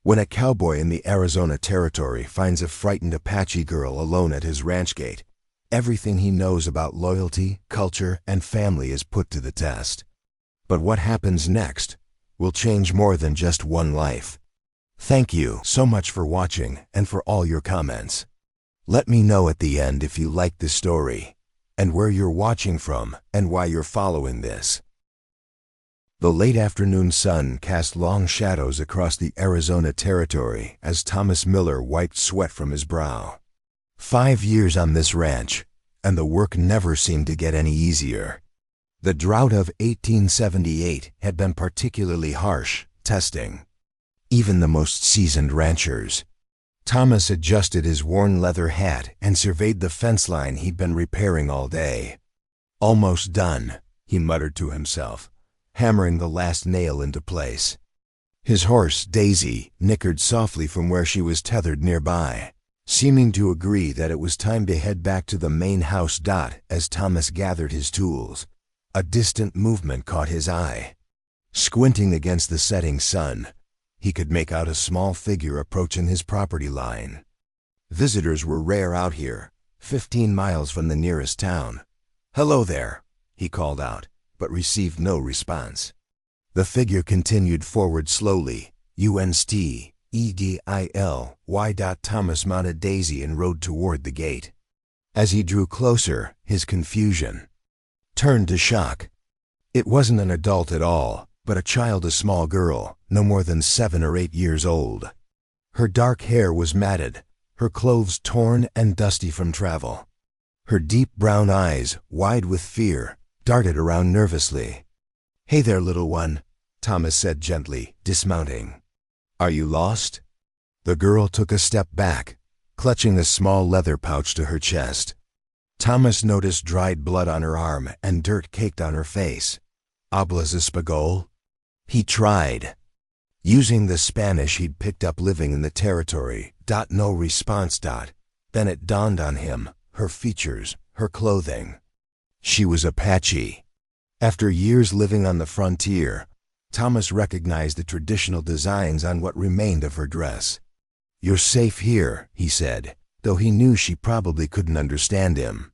When a cowboy in the Arizona Territory finds a frightened Apache girl alone at his ranch gate, everything he knows about loyalty, culture, and family is put to the test. But what happens next will change more than just one life. Thank you so much for watching and for all your comments. Let me know at the end if you liked this story, and where you're watching from and why you're following this. The late afternoon sun cast long shadows across the Arizona Territory as Thomas Miller wiped sweat from his brow. 5 years on this ranch, and the work never seemed to get any easier. The drought of 1878 had been particularly harsh, testing even the most seasoned ranchers. Thomas adjusted his worn leather hat and surveyed the fence line he'd been repairing all day. Almost done, he muttered to himself, hammering the last nail into place. His horse, Daisy, nickered softly from where she was tethered nearby, seeming to agree that it was time to head back to the main house. As Thomas gathered his tools, a distant movement caught his eye. Squinting against the setting sun, he could make out a small figure approaching his property line. Visitors were rare out here, 15 miles from the nearest town. "Hello there," he called out, but received no response. The figure continued forward slowly, UNSTEDILY. Thomas mounted Daisy and rode toward the gate. As he drew closer, his confusion turned to shock. It wasn't an adult at all, but a small girl, no more than 7 or 8 years old. Her dark hair was matted, her clothes torn and dusty from travel. Her deep brown eyes, wide with fear, darted around nervously. "Hey there, little one," Thomas said gently, dismounting. "Are you lost?" The girl took a step back, clutching a small leather pouch to her chest. Thomas noticed dried blood on her arm and dirt caked on her face. "Hablas español?" He tried, using the Spanish he'd picked up living in the territory. No response. Then it dawned on him, her features, her clothing. She was Apache. After years living on the frontier, Thomas recognized the traditional designs on what remained of her dress. "You're safe here," he said, though he knew she probably couldn't understand him.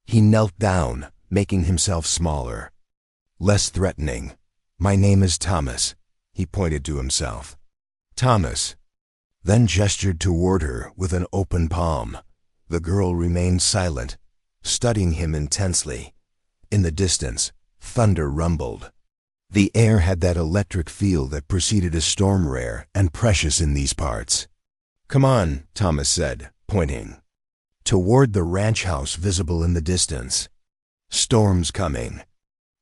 He knelt down, making himself smaller, less threatening. "My name is Thomas," he pointed to himself. "Thomas," then gestured toward her with an open palm. The girl remained silent, studying him intensely. In the distance, thunder rumbled. The air had that electric feel that preceded a storm, rare and precious in these parts. "Come on," Thomas said, pointing toward the ranch house visible in the distance. "Storm's coming."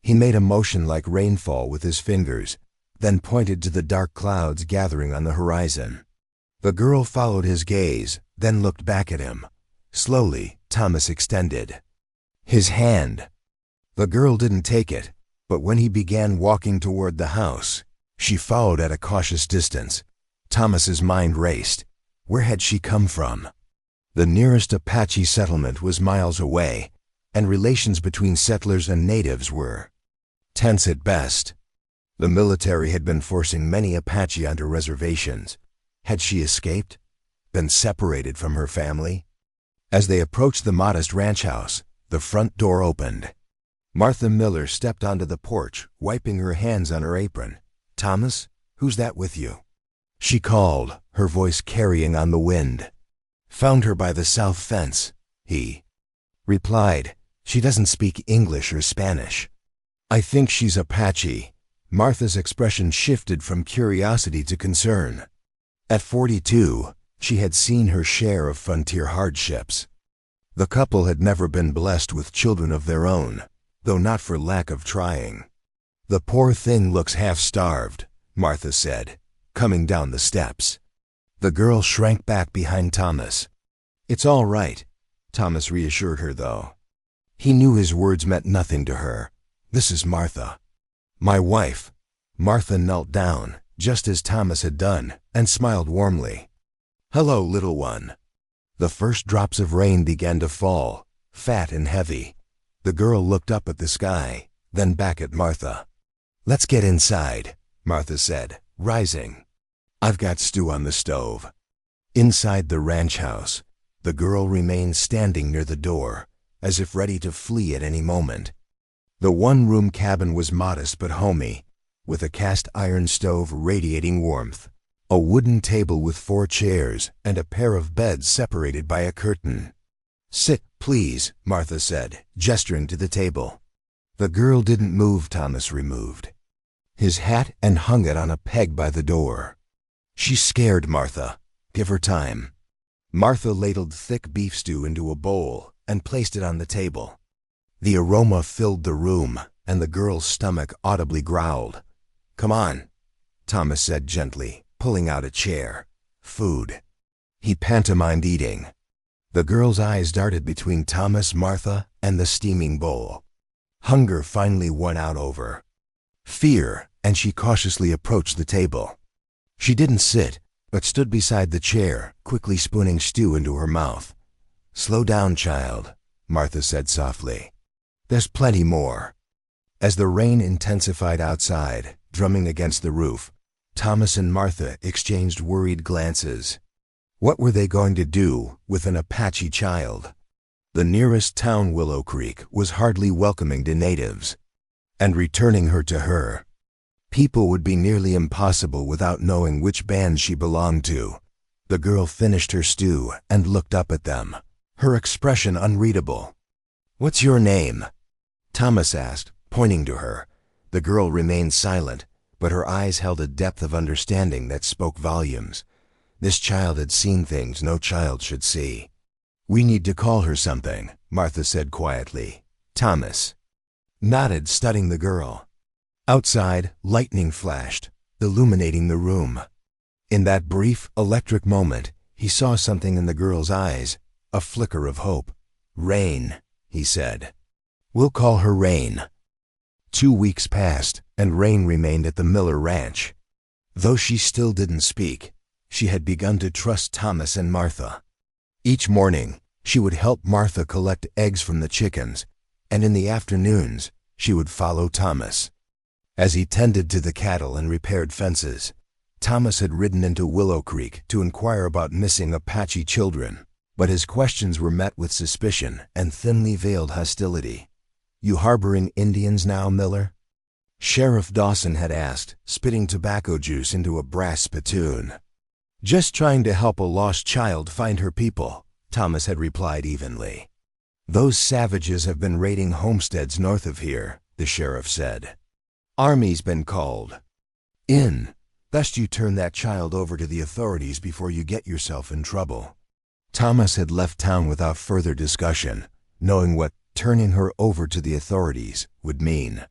He made a motion like rainfall with his fingers, then pointed to the dark clouds gathering on the horizon. The girl followed his gaze, then looked back at him. Slowly, Thomas extended his hand. The girl didn't take it, but when he began walking toward the house, she followed at a cautious distance. Thomas's mind raced. Where had she come from? The nearest Apache settlement was miles away, and relations between settlers and natives were tense at best. The military had been forcing many Apache onto reservations. Had she escaped? Been separated from her family? As they approached the modest ranch house, the front door opened. Martha Miller stepped onto the porch, wiping her hands on her apron. "Thomas, who's that with you?" she called, her voice carrying on the wind. "Found her by the south fence," he replied. "She doesn't speak English or Spanish." "I think she's Apache." Martha's expression shifted from curiosity to concern. At 42, she had seen her share of frontier hardships. The couple had never been blessed with children of their own, though not for lack of trying. "The poor thing looks half-starved," Martha said, coming down the steps. The girl shrank back behind Thomas. "It's all right," Thomas reassured her, though. He knew his words meant nothing to her. "This is Martha, my wife." Martha knelt down, just as Thomas had done, and smiled warmly. "Hello, little one." The first drops of rain began to fall, fat and heavy. The girl looked up at the sky, then back at Martha. "Let's get inside," Martha said, rising. I've got stew on the stove. Inside the ranch house, the girl remained standing near the door, as if ready to flee at any moment. The one-room cabin was modest but homey, with a cast-iron stove radiating warmth, a wooden table with 4 chairs, and a pair of beds separated by a curtain. "Sit, please," Martha said, gesturing to the table. The girl didn't move. Thomas removed his hat and hung it on a peg by the door. "She's scared, Martha. Give her time." Martha ladled thick beef stew into a bowl and placed it on the table. The aroma filled the room, and the girl's stomach audibly growled. "Come on," Thomas said gently, pulling out a chair. "Food." He pantomimed eating. The girl's eyes darted between Thomas, Martha, and the steaming bowl. Hunger finally won out over fear, and she cautiously approached the table. She didn't sit, but stood beside the chair, quickly spooning stew into her mouth. "Slow down, child," Martha said softly. "There's plenty more." As the rain intensified outside, drumming against the roof, Thomas and Martha exchanged worried glances. What were they going to do with an Apache child? The nearest town, Willow Creek, was hardly welcoming to natives, and returning her to her people would be nearly impossible without knowing which band she belonged to. The girl finished her stew and looked up at them, her expression unreadable. "What's your name?" Thomas asked, pointing to her. The girl remained silent, but her eyes held a depth of understanding that spoke volumes. This child had seen things no child should see. "We need to call her something," Martha said quietly. Thomas nodded, studying the girl. Outside, lightning flashed, illuminating the room. In that brief, electric moment, he saw something in the girl's eyes, a flicker of hope. "Rain," he said. "We'll call her Rain." 2 weeks passed, and Rain remained at the Miller Ranch. Though she still didn't speak, she had begun to trust Thomas and Martha. Each morning, she would help Martha collect eggs from the chickens, and in the afternoons, she would follow Thomas. As he tended to the cattle and repaired fences, Thomas had ridden into Willow Creek to inquire about missing Apache children, but his questions were met with suspicion and thinly veiled hostility. "You harboring Indians now, Miller?" Sheriff Dawson had asked, spitting tobacco juice into a brass spittoon. "Just trying to help a lost child find her people," Thomas had replied evenly. "Those savages have been raiding homesteads north of here," the sheriff said. "Army's been called in. Best you turn that child over to the authorities before you get yourself in trouble." Thomas had left town without further discussion, knowing what turning her over to the authorities would mean.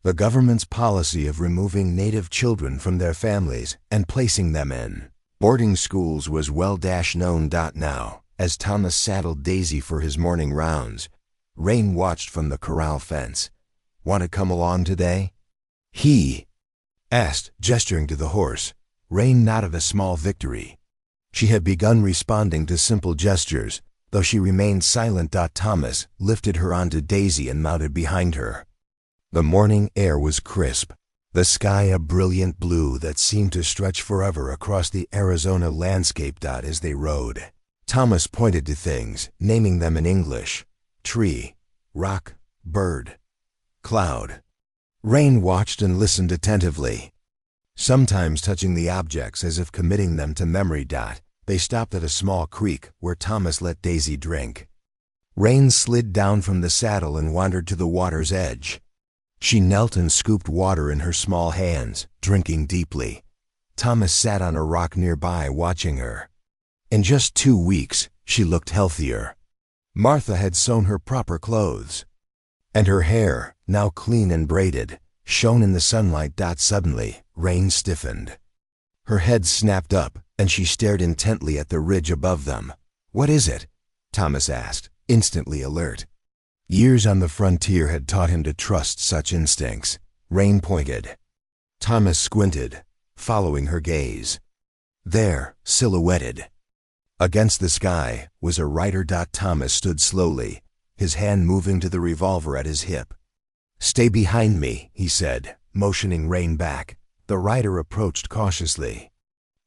The government's policy of removing native children from their families and placing them in boarding schools was well-known. Now, as Thomas saddled Daisy for his morning rounds, Rain watched from the corral fence. "Want to come along today?" he asked, gesturing to the horse. Rain nodded a small victory. She had begun responding to simple gestures, though she remained silent. Thomas lifted her onto Daisy and mounted behind her. The morning air was crisp, the sky a brilliant blue that seemed to stretch forever across the Arizona landscape. As they rode, Thomas pointed to things, naming them in English: tree, rock, bird, cloud. Rain watched and listened attentively, sometimes touching the objects as if committing them to memory. They stopped at a small creek where Thomas let Daisy drink. Rain slid down from the saddle and wandered to the water's edge. She knelt and scooped water in her small hands, drinking deeply. Thomas sat on a rock nearby, watching her. In just 2 weeks, she looked healthier. Martha had sewn her proper clothes, and her hair, now clean and braided, shone in the sunlight. Suddenly, Rain stiffened. Her head snapped up, and she stared intently at the ridge above them. "What is it?" Thomas asked, instantly alert. Years on the frontier had taught him to trust such instincts. Rain pointed. Thomas squinted, following her gaze. There, silhouetted against the sky, was a rider. Thomas stood slowly, his hand moving to the revolver at his hip. "Stay behind me," he said, motioning Rain back. The rider approached cautiously.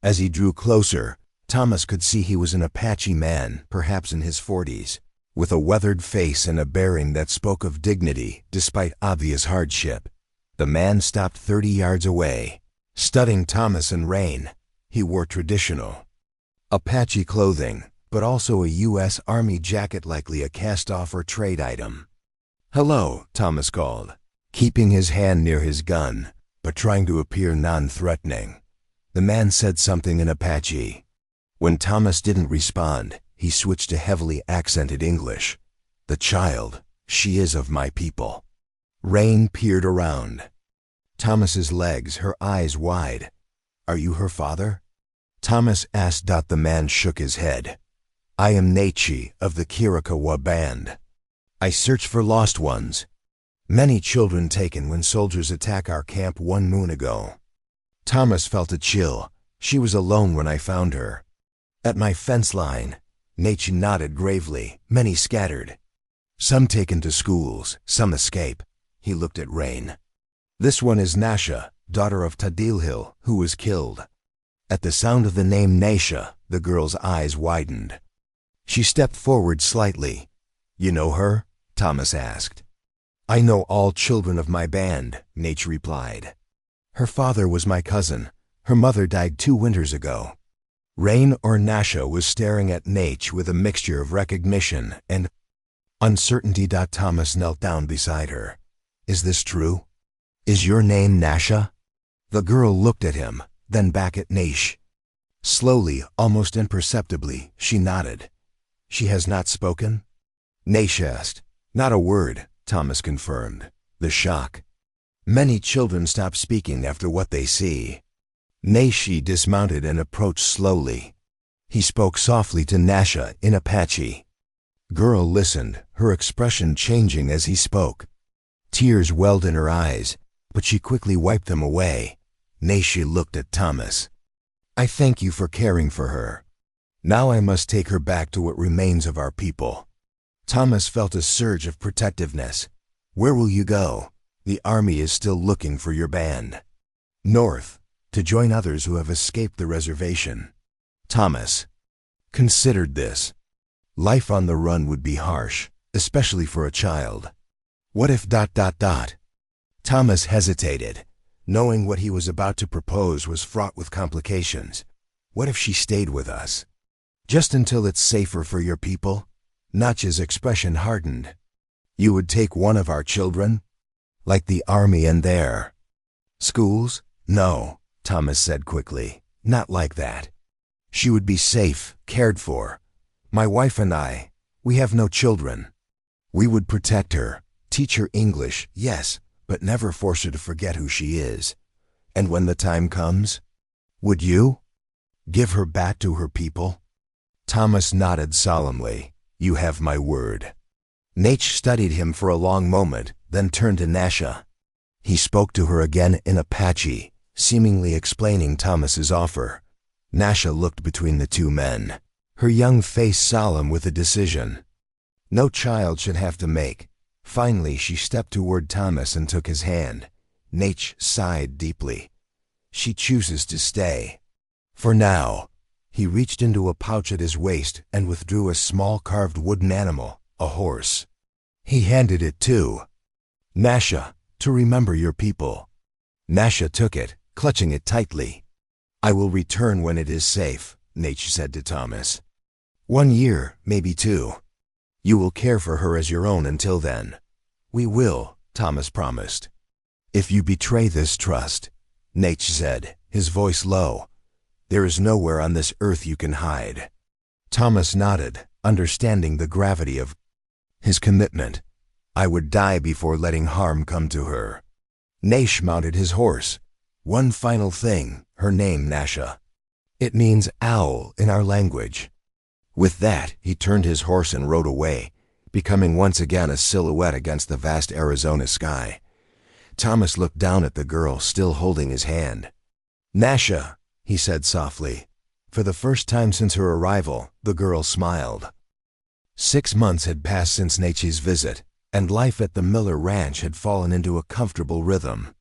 As he drew closer, Thomas could see he was an Apache man, perhaps in his 40s, with a weathered face and a bearing that spoke of dignity despite obvious hardship. The man stopped 30 yards away, studying Thomas and Rain. He wore traditional Apache clothing, but also a U.S. Army jacket, likely a cast-off or trade item. "Hello," Thomas called, keeping his hand near his gun, but trying to appear non-threatening. The man said something in Apache. When Thomas didn't respond, he switched to heavily accented English. "The child, she is of my people." Rain peered around. Thomas's legs, her eyes wide. "Are you her father?" Thomas asked. The man shook his head. "I am Nachi of the Kirikawa band. I search for lost ones. Many children taken when soldiers attack our camp 1 moon ago." Thomas felt a chill. "She was alone when I found her." "At my fence line." Nachi nodded gravely. "Many scattered. Some taken to schools, some escape." He looked at Rain. "This one is Nasha, daughter of Tadilhil, who was killed." At the sound of the name Nasha, the girl's eyes widened. She stepped forward slightly. "You know her?" Thomas asked. "I know all children of my band," Nachi replied. "Her father was my cousin. Her mother died 2 winters ago." Rain, or Nasha, was staring at Nachi with a mixture of recognition and uncertainty. Thomas knelt down beside her. "Is this true? Is your name Nasha?" The girl looked at him, then back at Nachi. Slowly, almost imperceptibly, she nodded. "She has not spoken?" Nachi asked. "Not a word," Thomas confirmed. The shock. Many children stop speaking after what they see. Nachi dismounted and approached slowly. He spoke softly to Nasha in Apache. Girl listened, her expression changing as he spoke. Tears welled in her eyes, but she quickly wiped them away. Nachi looked at Thomas. "I thank you for caring for her. Now I must take her back to what remains of our people." Thomas felt a surge of protectiveness. "Where will you go? The army is still looking for your band." "North, to join others who have escaped the reservation." Thomas considered this. Life on the run would be harsh, especially for a child. What if ... Thomas hesitated, knowing what he was about to propose was fraught with complications. "What if she stayed with us? Just until it's safer for your people?" Nachi's expression hardened. "You would take one of our children? Like the army and their schools?" "No," Thomas said quickly. "Not like that. She would be safe, cared for. My wife and I, we have no children. We would protect her, teach her English, yes, but never force her to forget who she is. And when the time comes, would you give her back to her people?" Thomas nodded solemnly. "You have my word." Nachi studied him for a long moment, then turned to Nasha. He spoke to her again in Apache, seemingly explaining Thomas's offer. Nasha looked between the two men, her young face solemn with a decision. No child should have to make. Finally, she stepped toward Thomas and took his hand. Nachi sighed deeply. "She chooses to stay. For now." He reached into a pouch at his waist and withdrew a small carved wooden animal, a horse. He handed it to Nasha, "to remember your people." Nasha took it, clutching it tightly. "I will return when it is safe," Nachi said to Thomas. 1 year, maybe 2. You will care for her as your own until then." "We will," Thomas promised. "If you betray this trust," Nachi said, his voice low, "there is nowhere on this earth you can hide." Thomas nodded, understanding the gravity of his commitment. "I would die before letting harm come to her." Nachi mounted his horse. "One final thing, her name Nasha. It means owl in our language." With that, he turned his horse and rode away, becoming once again a silhouette against the vast Arizona sky. Thomas looked down at the girl, still holding his hand. "Nasha," he said softly. For the first time since her arrival, the girl smiled. 6 months had passed since Nachi's visit, and life at the Miller Ranch had fallen into a comfortable rhythm.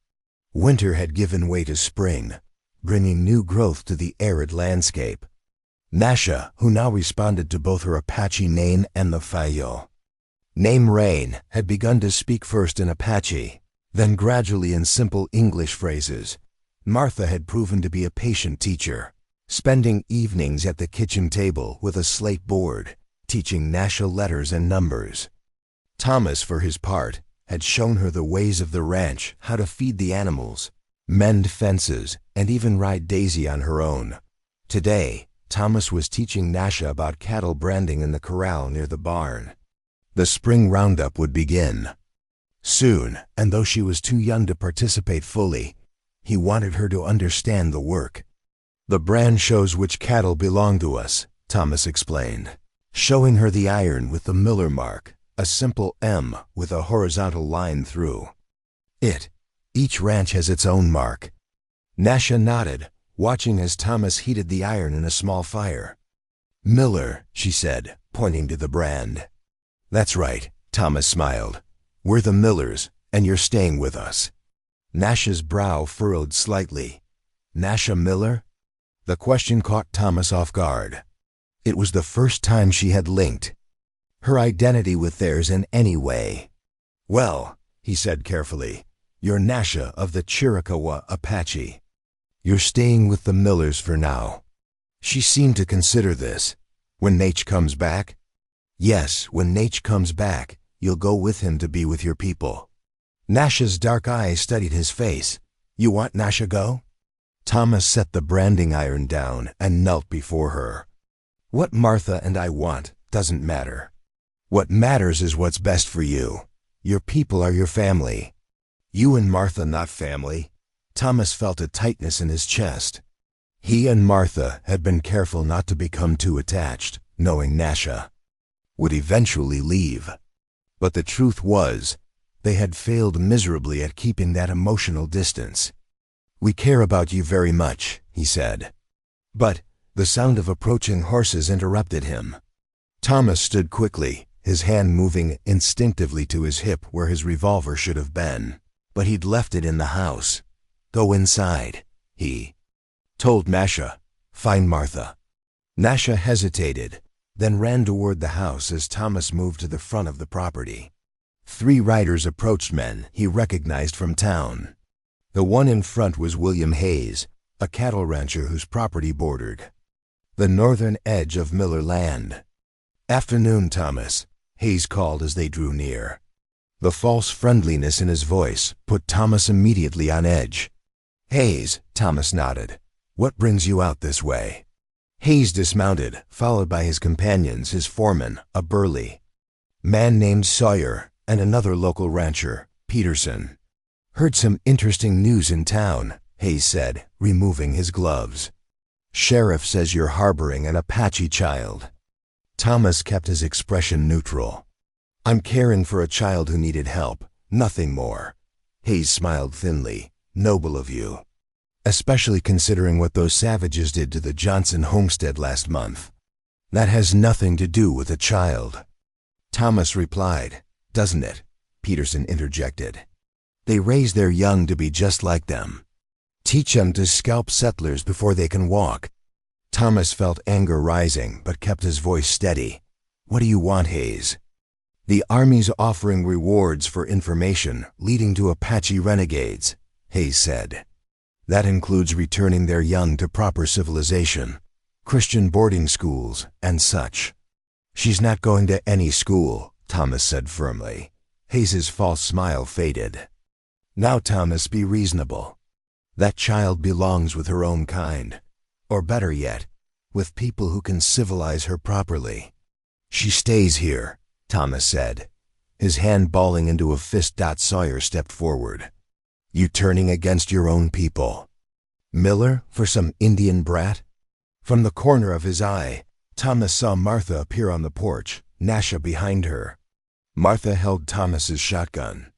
Winter had given way to spring. bringing new growth to the arid landscape. Nasha, who now responded to both her Apache name and the Fayo name Rain, had begun to speak first in Apache, then gradually in simple English phrases. Martha had proven to be a patient teacher, spending evenings at the kitchen table with a slate board, teaching Nasha letters and numbers. Thomas, for his part, had shown her the ways of the ranch, how to feed the animals, mend fences, and even ride Daisy on her own. Today, Thomas was teaching Nasha about cattle branding in the corral near the barn. The spring roundup would begin soon, and though she was too young to participate fully, he wanted her to understand the work. "The brand shows which cattle belong to us," Thomas explained, showing her the iron with the Miller mark, a simple M with a horizontal line through it. Each ranch has its own mark. Nasha nodded, watching as Thomas heated the iron in a small fire. "Miller," she said, pointing to the brand. "That's right," Thomas smiled. "We're the Millers, and you're staying with us." Nasha's brow furrowed slightly. Nasha Miller? The question caught Thomas off guard. It was the first time she had linked her identity with theirs in any way. "Well," he said carefully, "you're Nasha of the Chiricahua Apache. You're staying with the Millers for now." She seemed to consider this. "When Nate comes back?" "Yes, when Nate comes back, you'll go with him to be with your people." Nasha's dark eyes studied his face. "You want Nasha go?" Thomas set the branding iron down and knelt before her. "What Martha and I want doesn't matter. What matters is what's best for you. Your people are your family." "You and Martha not family?" Thomas felt a tightness in his chest. He and Martha had been careful not to become too attached, knowing Nasha would eventually leave. But the truth was, they had failed miserably at keeping that emotional distance. "We care about you very much," he said. But the sound of approaching horses interrupted him. Thomas stood quickly, his hand moving instinctively to his hip where his revolver should have been. But he'd left it in the house. "Go inside," he told Nasha. "Find Martha." Nasha hesitated, then ran toward the house as Thomas moved to the front of the property. 3 riders approached, men he recognized from town. The one in front was William Hayes, a cattle rancher whose property bordered the northern edge of Miller land. "Afternoon, Thomas," Hayes called as they drew near. The false friendliness in his voice put Thomas immediately on edge. "Hayes," Thomas nodded. "What brings you out this way?" Hayes dismounted, followed by his companions, his foreman, a burly man named Sawyer, and another local rancher, Peterson. "Heard some interesting news in town," Hayes said, removing his gloves. "Sheriff says you're harboring an Apache child." Thomas kept his expression neutral. "I'm caring for a child who needed help, nothing more." Hayes smiled thinly. "Noble of you. Especially considering what those savages did to the Johnson homestead last month. That has nothing to do with a child." Thomas replied. "Doesn't it?" Peterson interjected. "They raise their young to be just like them. Teach them to scalp settlers before they can walk." Thomas felt anger rising, but kept his voice steady. "What do you want, Hayes?" "The Army's offering rewards for information leading to Apache renegades," Hayes said. "That includes returning their young to proper civilization, Christian boarding schools, and such." "She's not going to any school," Thomas said firmly. Hayes's false smile faded. "Now, Thomas, be reasonable. That child belongs with her own kind. Or better yet, with people who can civilize her properly." "She stays here," Thomas said. His hand balling into a fist. Sawyer stepped forward. "You turning against your own people? Miller for some Indian brat?" From the corner of his eye, Thomas saw Martha appear on the porch, Nasha behind her. Martha held Thomas's shotgun.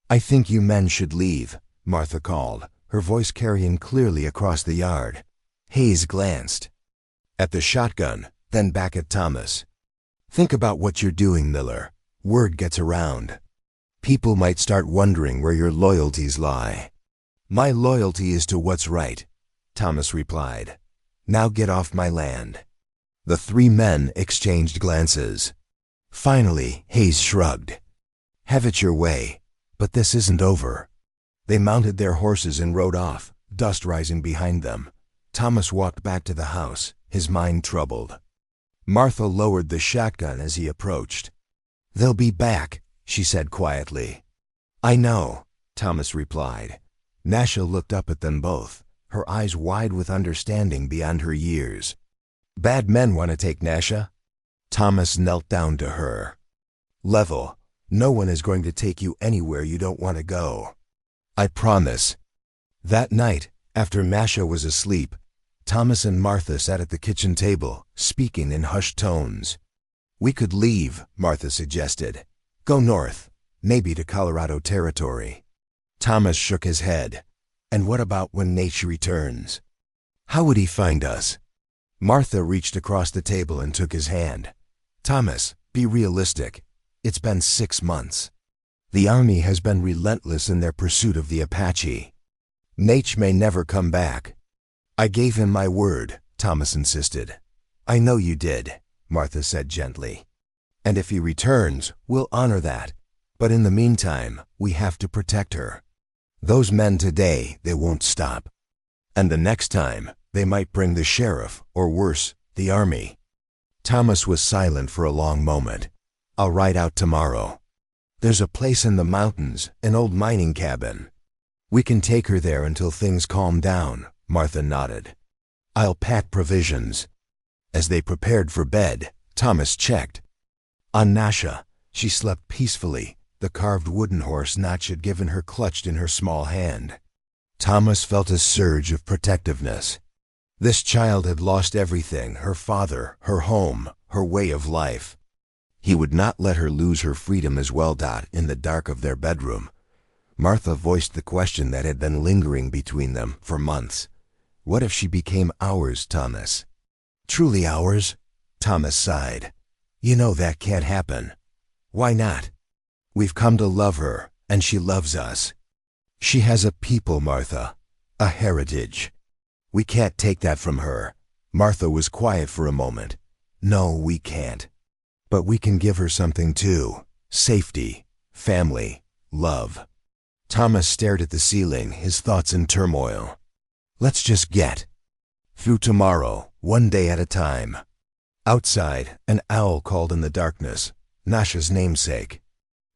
"I think you men should leave," Martha called, her voice carrying clearly across the yard. Hayes glanced at the shotgun, then back at Thomas. "Think about what you're doing, Miller. Word gets around. People might start wondering where your loyalties lie." "My loyalty is to what's right," Thomas replied. "Now get off my land." The three men exchanged glances. Finally, Hayes shrugged. "Have it your way, but this isn't over." They mounted their horses and rode off, dust rising behind them. Thomas walked back to the house, his mind troubled. Martha lowered the shotgun as he approached. "They'll be back," she said quietly. "I know," Thomas replied. Nasha looked up at them both, her eyes wide with understanding beyond her years. "Bad men want to take Nasha?" Thomas knelt down to her. "Level, no one is going to take you anywhere you don't want to go. I promise." That night, after Nasha was asleep, Thomas and Martha sat at the kitchen table, speaking in hushed tones. "We could leave," Martha suggested. "Go north, maybe to Colorado Territory." Thomas shook his head. "And what about when Nate returns? How would he find us?" Martha reached across the table and took his hand. "Thomas, be realistic. It's been 6 months. The Army has been relentless in their pursuit of the Apache. Nate may never come back." "I gave him my word," Thomas insisted. "I know you did," Martha said gently. "And if he returns, we'll honor that. But in the meantime, we have to protect her. Those men today, they won't stop. And the next time, they might bring the sheriff, or worse, the Army." Thomas was silent for a long moment. "I'll ride out tomorrow. There's a place in the mountains, an old mining cabin. We can take her there until things calm down," Martha nodded. "I'll pack provisions." As they prepared for bed, Thomas checked. On Nasha, she slept peacefully, the carved wooden horse Notch had given her clutched in her small hand. Thomas felt a surge of protectiveness. This child had lost everything, her father, her home, her way of life. He would not let her lose her freedom as well. In the dark of their bedroom, Martha voiced the question that had been lingering between them for months. What if she became ours, Thomas? "Truly ours?" Thomas sighed. "You know that can't happen." "Why not?" "We've come to love her, and she loves us. She has a people, Martha, a heritage. We can't take that from her." Martha was quiet for a moment. "No, we can't. But we can give her something too. Safety, family, love." Thomas stared at the ceiling, his thoughts in turmoil. "Let's just get through tomorrow, one day at a time." Outside, an owl called in the darkness, Nasha's namesake.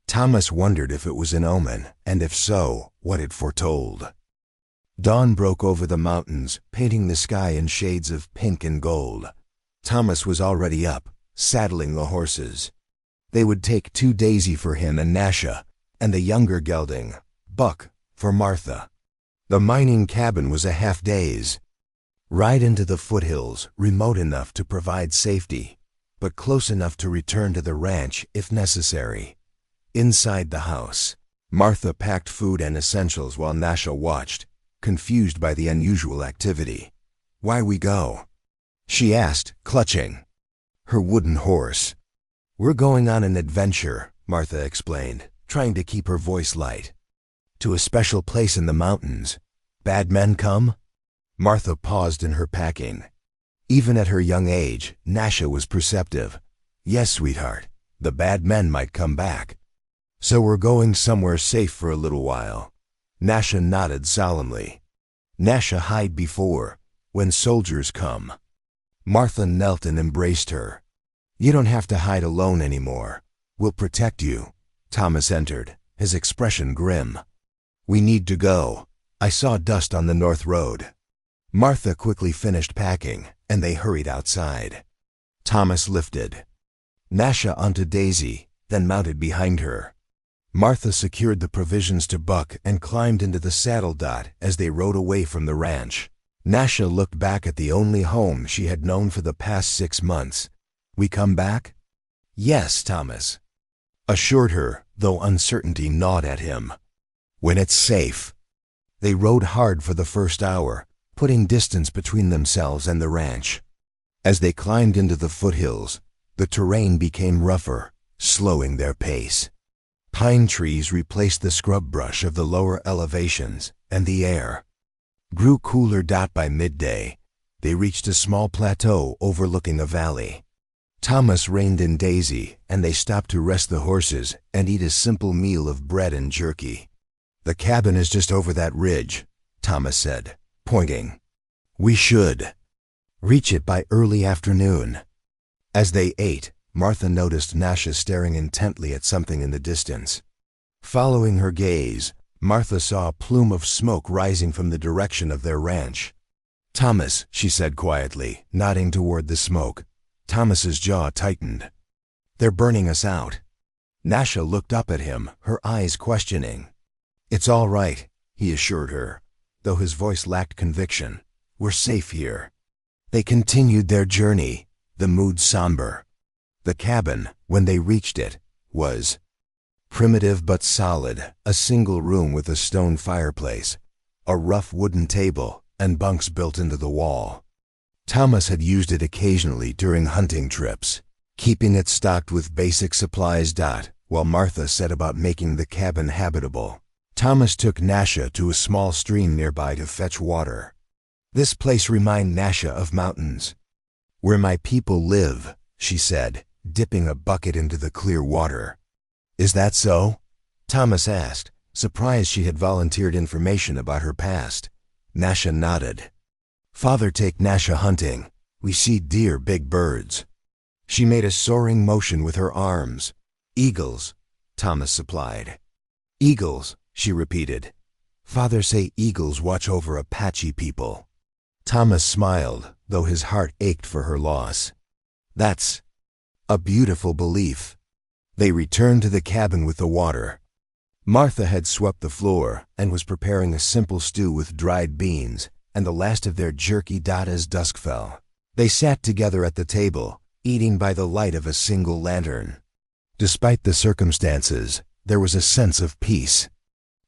Thomas wondered if it was an omen, and if so, what it foretold. Dawn broke over the mountains, painting the sky in shades of pink and gold. Thomas was already up, saddling the horses. They would take 2 Daisy for him and Nasha, and the younger gelding, Buck, for Martha. The mining cabin was a half-day's ride into the foothills, remote enough to provide safety, but close enough to return to the ranch if necessary. Inside the house, Martha packed food and essentials while Nasha watched, confused by the unusual activity. "Why we go?" she asked, clutching her wooden horse. "We're going on an adventure," Martha explained, trying to keep her voice light. "To a special place in the mountains. Bad men come?" Martha paused in her packing. Even at her young age, Nasha was perceptive. "Yes, sweetheart, the bad men might come back. So we're going somewhere safe for a little while." Nasha nodded solemnly. "Nasha hide before, when soldiers come." Martha knelt and embraced her. "You don't have to hide alone anymore. We'll protect you." Thomas entered, his expression grim. "We need to go. I saw dust on the north road." Martha quickly finished packing, and they hurried outside. Thomas lifted Nasha onto Daisy, then mounted behind her. Martha secured the provisions to Buck and climbed into the saddle as they rode away from the ranch. Nasha looked back at the only home she had known for the past 6 months. "We come back?" "Yes," Thomas assured her, though uncertainty gnawed at him. "When it's safe." They rode hard for the first hour, putting distance between themselves and the ranch. As they climbed into the foothills, the terrain became rougher, slowing their pace. Pine trees replaced the scrub brush of the lower elevations, and the air, grew cooler. By midday, they reached a small plateau overlooking a valley. Thomas reined in Daisy, and they stopped to rest the horses and eat a simple meal of bread and jerky. "The cabin is just over that ridge," Thomas said, pointing. "We should reach it by early afternoon." As they ate, Martha noticed Nasha staring intently at something in the distance. Following her gaze, Martha saw a plume of smoke rising from the direction of their ranch. "Thomas," she said quietly, nodding toward the smoke. Thomas's jaw tightened. "They're burning us out." Nasha looked up at him, her eyes questioning. "It's all right," he assured her, though his voice lacked conviction. "We're safe here." They continued their journey, the mood somber. The cabin, when they reached it, was primitive but solid, a single room with a stone fireplace, a rough wooden table, and bunks built into the wall. Thomas had used it occasionally during hunting trips, keeping it stocked with basic supplies. While Martha set about making the cabin habitable, Thomas took Nasha to a small stream nearby to fetch water. "This place reminds Nasha of mountains, where my people live," she said, dipping a bucket into the clear water. "Is that so?" Thomas asked, surprised she had volunteered information about her past. Nasha nodded. "Father take Nasha hunting. We see deer, big birds." She made a soaring motion with her arms. "Eagles," Thomas supplied. "Eagles," she repeated. "Father say eagles watch over Apache people." Thomas smiled, though his heart ached for her loss. "That's a beautiful belief." They returned to the cabin with the water. Martha had swept the floor and was preparing a simple stew with dried beans and the last of their jerky. As dusk fell, they sat together at the table, eating by the light of a single lantern. Despite the circumstances, there was a sense of peace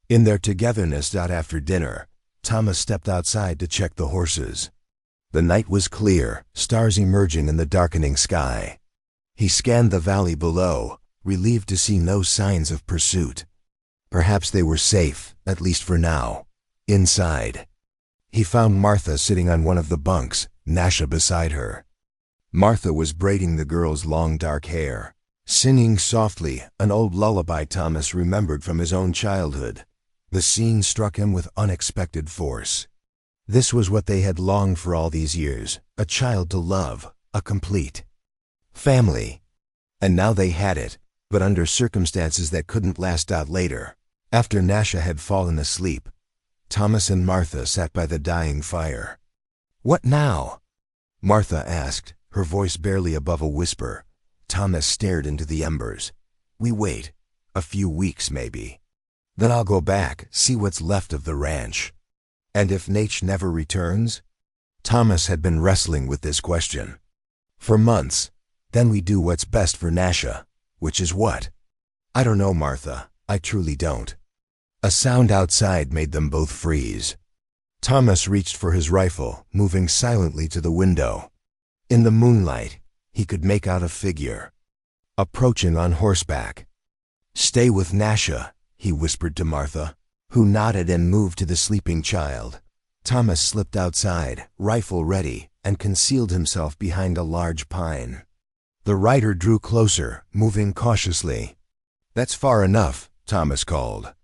in their togetherness. After dinner, Thomas stepped outside to check the horses. The night was clear, stars emerging in the darkening sky. He scanned the valley below, relieved to see no signs of pursuit. Perhaps they were safe, at least for now, inside. He found Martha sitting on one of the bunks, Nasha beside her. Martha was braiding the girl's long dark hair, singing softly an old lullaby Thomas remembered from his own childhood. The scene struck him with unexpected force. This was what they had longed for all these years, a child to love, a complete family. And now they had it, but under circumstances that couldn't last. Later, after Nasha had fallen asleep, Thomas and Martha sat by the dying fire. "What now?" Martha asked, her voice barely above a whisper. Thomas stared into the embers. "We wait. A few weeks, maybe. Then I'll go back, see what's left of the ranch." "And if Nate never returns?" Thomas had been wrestling with this question for months. "Then we do what's best for Nasha." "Which is what?" "I don't know, Martha. I truly don't." A sound outside made them both freeze. Thomas reached for his rifle, moving silently to the window. In the moonlight, he could make out a figure approaching on horseback. "Stay with Nasha," he whispered to Martha, who nodded and moved to the sleeping child. Thomas slipped outside, rifle ready, and concealed himself behind a large pine. The rider drew closer, moving cautiously. "That's far enough," Thomas called,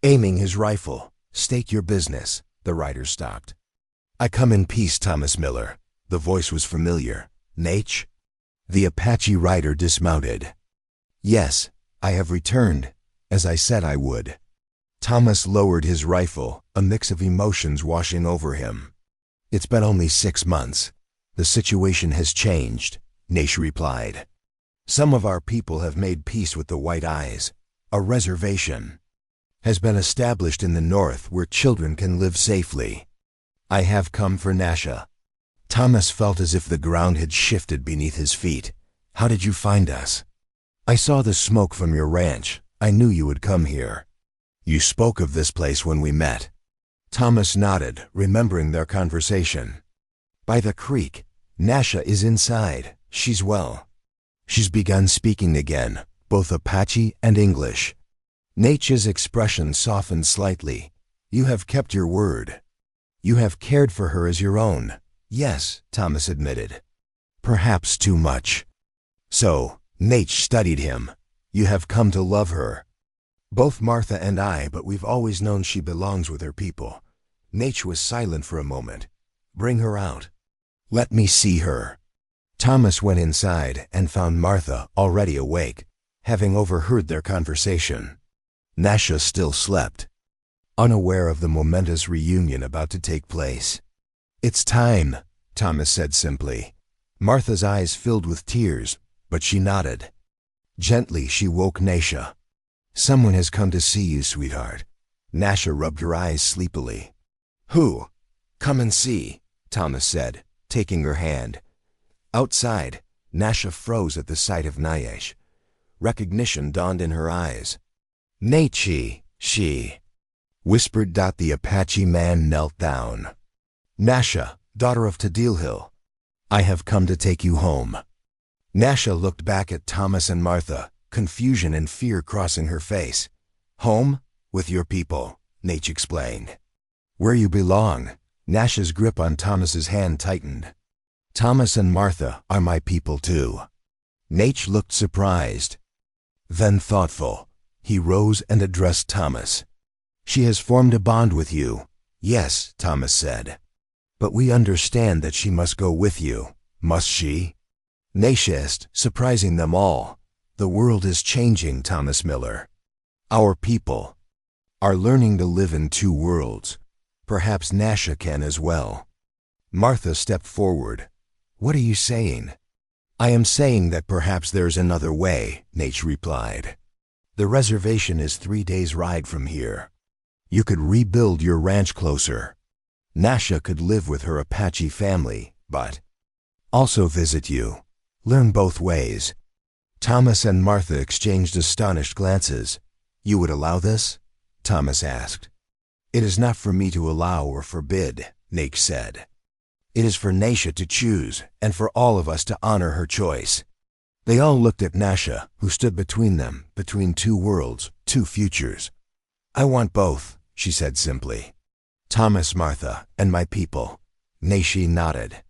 aiming his rifle. "State your business." The rider stopped. "I come in peace, Thomas Miller." The voice was familiar. "Nate?" The Apache rider dismounted. "Yes, I have returned, as I said I would." Thomas lowered his rifle, a mix of emotions washing over him. "It's been only 6 months. The situation has changed," Nate replied. "Some of our people have made peace with the White Eyes. A reservation has been established in the north where children can live safely. I have come for Nasha." Thomas felt as if the ground had shifted beneath his feet. "How did you find us?" "I saw the smoke from your ranch. I knew you would come here." "You spoke of this place when we met." Thomas nodded, remembering their conversation. "By the creek. Nasha is inside. She's well." She's begun speaking again, both Apache and English. Nate's expression softened slightly. "You have kept your word." You have cared for her as your own. Yes, Thomas admitted. Perhaps too much. So, Nate studied him. You have come to love her. Both Martha and I, but we've always known she belongs with her people. Nate was silent for a moment. Bring her out. Let me see her. Thomas went inside and found Martha already awake, having overheard their conversation. Nasha still slept, unaware of the momentous reunion about to take place. It's time, Thomas said simply. Martha's eyes filled with tears, but she nodded. Gently she woke Nasha. Someone has come to see you, sweetheart. Nasha rubbed her eyes sleepily. Who? Come and see, Thomas said, taking her hand. Outside, Nasha froze at the sight of Nayesh. Recognition dawned in her eyes. Nate, she, whispered. The Apache man knelt down. Nasha, daughter of Tadilhil, I have come to take you home. Nasha looked back at Thomas and Martha, confusion and fear crossing her face. Home? With your people, Nate explained. Where you belong. Nasha's grip on Thomas's hand tightened. Thomas and Martha are my people too. Nate looked surprised, then thoughtful. He rose and addressed Thomas. She has formed a bond with you. Yes, Thomas said. But we understand that she must go with you, must she? Nate asked, surprising them all. The world is changing, Thomas Miller. Our people are learning to live in two worlds. Perhaps Nasha can as well. Martha stepped forward. What are you saying? I am saying that perhaps there's another way, Nate replied. The reservation is 3 days' ride from here. You could rebuild your ranch closer. Nasha could live with her Apache family, but also visit you. Learn both ways. Thomas and Martha exchanged astonished glances. You would allow this? Thomas asked. It is not for me to allow or forbid, Nate said. It is for Nasha to choose, and for all of us to honor her choice. They all looked at Nasha, who stood between them, between two worlds, two futures. I want both, she said simply. Thomas, Martha, and my people. Nasha nodded.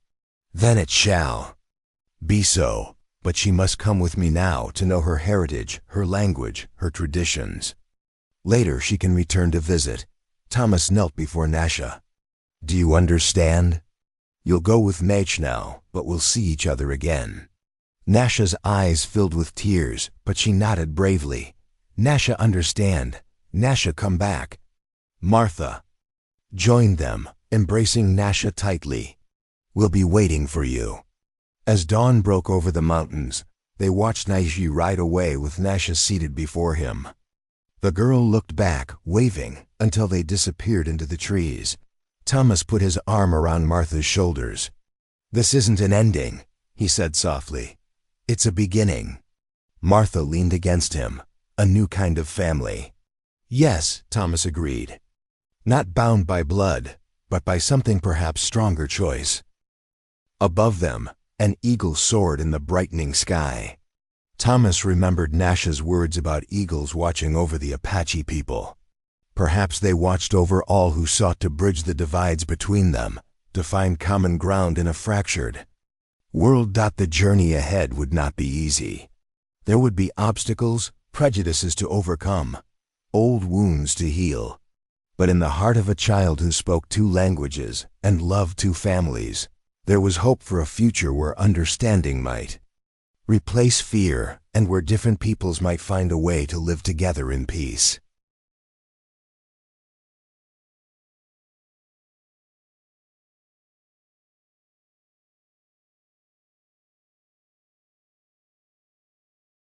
Then it shall be so, but she must come with me now to know her heritage, her language, her traditions. Later she can return to visit. Thomas knelt before Nasha. Do you understand? You'll go with Nate now, but we'll see each other again. Nasha's eyes filled with tears, but she nodded bravely. Nasha understand. Nasha come back. Martha joined them, embracing Nasha tightly. We'll be waiting for you. As dawn broke over the mountains, they watched Naiji ride away with Nasha seated before him. The girl looked back, waving, until they disappeared into the trees. Thomas put his arm around Martha's shoulders. This isn't an ending, he said softly. It's a beginning. Martha leaned against him. A new kind of family. Yes, Thomas agreed. Not bound by blood, but by something perhaps stronger choice. Above them, an eagle soared in the brightening sky. Thomas remembered Nasha's words about eagles watching over the Apache people. Perhaps they watched over all who sought to bridge the divides between them, to find common ground in a fractured world. The journey ahead would not be easy. There would be obstacles, prejudices to overcome, old wounds to heal. But in the heart of a child who spoke 2 languages and loved 2 families, there was hope for a future where understanding might replace fear and where different peoples might find a way to live together in peace.